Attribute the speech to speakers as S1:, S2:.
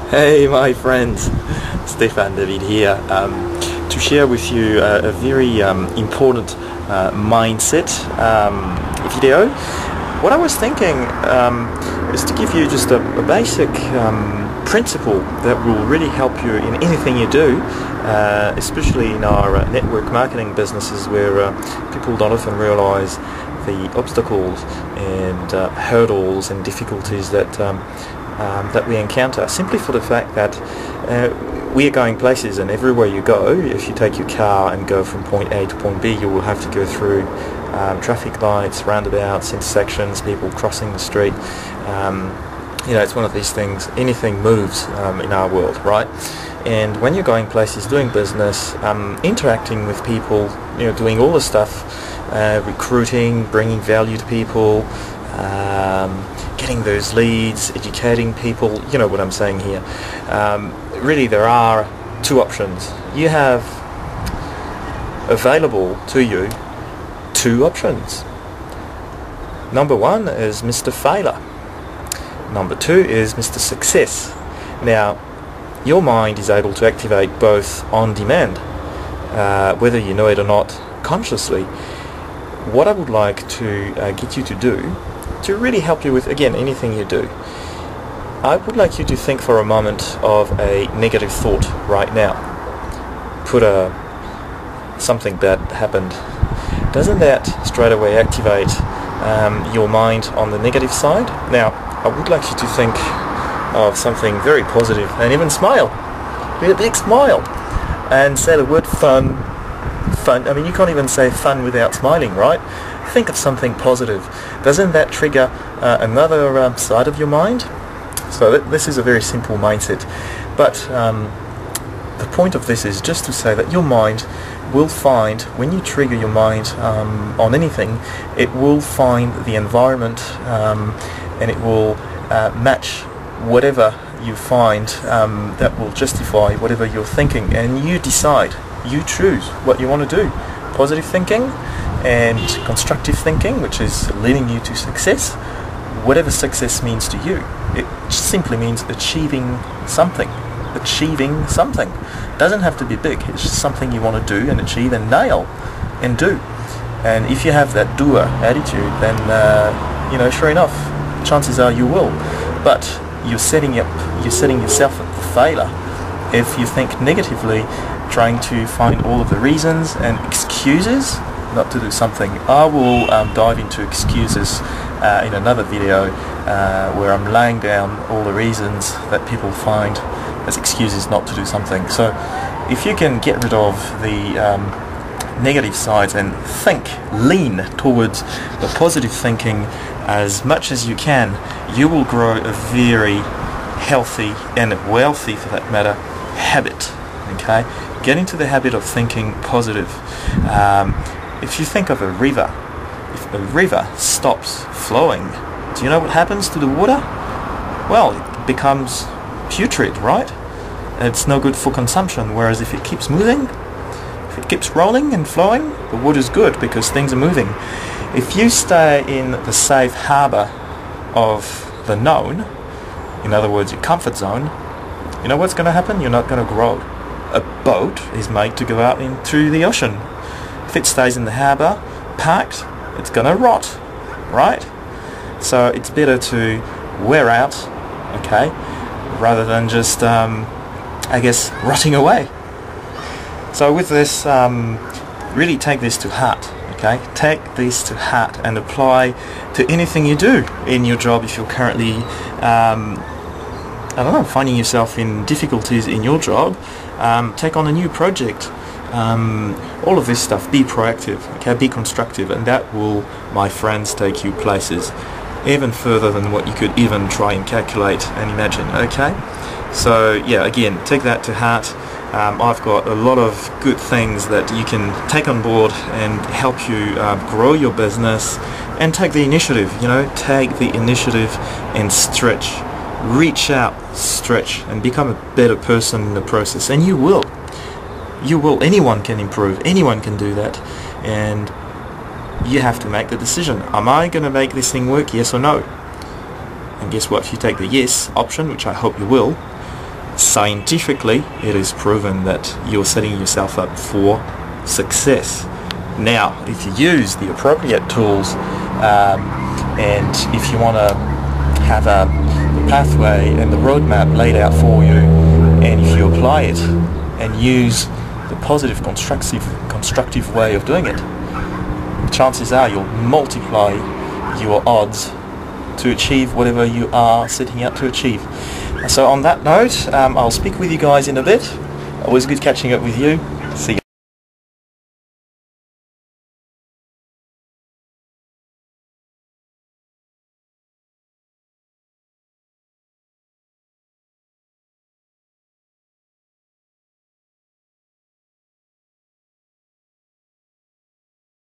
S1: Hey my friends, Stefan David here to share with you a very important mindset video. What I was thinking is to give you just a basic principle that will really help you in anything you do, especially in our network marketing businesses where people don't often realize the obstacles and hurdles and difficulties that we encounter, simply for the fact that we are going places, and everywhere you go, if you take your car and go from point A to point B, you will have to go through traffic lights, roundabouts, intersections, people crossing the street. It's one of these things, anything moves in our world, right? And when you're going places, doing business, interacting with people, doing all the stuff, recruiting, bringing value to people, getting those leads, educating people, you know what I'm saying here. Really there are two options. You have available to you two options. Number one is Mr. Failure. Number two is Mr. Success. Now, your mind is able to activate both on demand, whether you know it or not consciously. What I would like to get you to do, to really help you with, again, anything you do, I would like you to think for a moment of a negative thought right now. Put something bad happened. Doesn't that straight away activate your mind on the negative side? Now, I would like you to think of something very positive and even smile. With a big smile. And say the word fun. I mean, you can't even say fun without smiling, right? Think of something positive. Doesn't that trigger another side of your mind? So this is a very simple mindset. But the point of this is just to say that your mind will find, when you trigger your mind on anything, it will find the environment and it will match whatever you find that will justify whatever you're thinking. And you decide. You choose what you want to do. Positive thinking and constructive thinking, which is leading you to success. Whatever success means to you, it simply means achieving something. Achieving something. Doesn't have to be big. It's just something you want to do and achieve and nail and do. And if you have that doer attitude, then sure enough, chances are you will. But you're setting yourself up for failure if you think negatively, trying to find all of the reasons and excuses not to do something. I will dive into excuses in another video where I'm laying down all the reasons that people find as excuses not to do something. So if you can get rid of the negative sides and lean towards the positive thinking as much as you can, you will grow a very healthy and wealthy, for that matter, habit. Okay? Get into the habit of thinking positive. If you think of a river, if a river stops flowing, do you know what happens to the water? Well, it becomes putrid, right? It's no good for consumption. Whereas if it keeps moving, if it keeps rolling and flowing, the water's good because things are moving. If you stay in the safe harbour of the known, in other words, your comfort zone, you know what's going to happen? You're not going to grow. A boat is made to go out into the ocean. If it stays in the harbour, parked, it's going to rot, right? So it's better to wear out, okay, rather than just, rotting away. So with this, really take this to heart, okay? Take this to heart and apply to anything you do in your job. If you're currently, finding yourself in difficulties in your job, take on a new project. All of this stuff, be proactive, okay? Be constructive, and that will, my friends, take you places even further than what you could even try and calculate and imagine, okay? So yeah, again, take that to heart. I've got a lot of good things that you can take on board and help you grow your business, and take the initiative, take the initiative and stretch. Reach out, stretch, and become a better person in the process. And you will. Anyone can improve. Anyone can do that. And you have to make the decision. Am I going to make this thing work? Yes or no? And guess what? If you take the yes option, which I hope you will, Scientifically, it is proven that you're setting yourself up for success. Now, if you use the appropriate tools, and if you want to have a pathway and the roadmap laid out for you, and if you apply it and use the positive, constructive way of doing it, chances are you'll multiply your odds to achieve whatever you are setting out to achieve. So on that note, I'll speak with you guys in a bit. Always good catching up with you. See you.